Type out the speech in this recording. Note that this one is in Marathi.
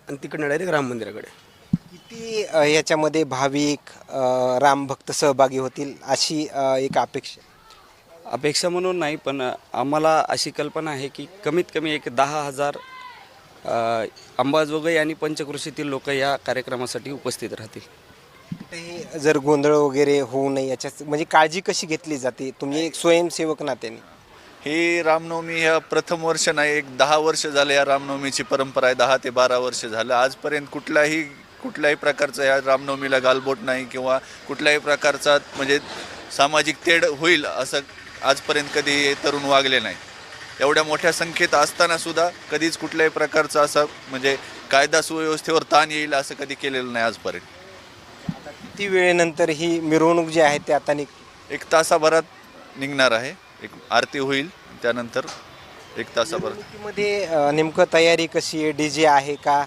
आणि तिकडनं डायरेक्ट राम मंदिराकडे. किती याच्यामध्ये भाविक रामभक्त सहभागी होतील अशी एक अपेक्षा? अपेक्षा म्हणून नाही, पण आम्हाला अशी कल्पना आहे की कमीत कमी एक 10,000 अंबाजोगाई आणि पंचक्रोशीतील लोक या कार्यक्रमासाठी उपस्थित राहतील. कुठेही जर गोंधळ वगैरे होऊ नये याच्यात म्हणजे काळजी कशी घेतली जाते तुम्ही एक स्वयंसेवक नात्याने? ही रामनवमी ह्या प्रथम वर्ष नाही, एक 10 वर्ष झाले या रामनवमीची परंपरा आहे. 10 ते 12 वर्ष झालं. आजपर्यंत कुठल्याही प्रकारचं या रामनवमीला गालबोट नाही किंवा कुठल्याही प्रकारचा म्हणजे सामाजिक तेढ होईल असं आजपर्यंत कधी तरुण वागले नाही. एवढ्या मोठ्या संख्येत असताना सुद्धा कधीच कुठल्याही प्रकारचं असं म्हणजे कायदा सुव्यवस्थेवर ताण येईल असं कधी केलेलं नाही आजपर्यंत. किती वेळेनंतर ही मिरवणूक जी आहे ते आता 1 तासाभरात निघणार आहे. एक आरती होईल, त्यानंतर 1 तासाभरात. मिरवणुकीमध्ये नेमकं तयारी कशी आहे? DJ आहे का?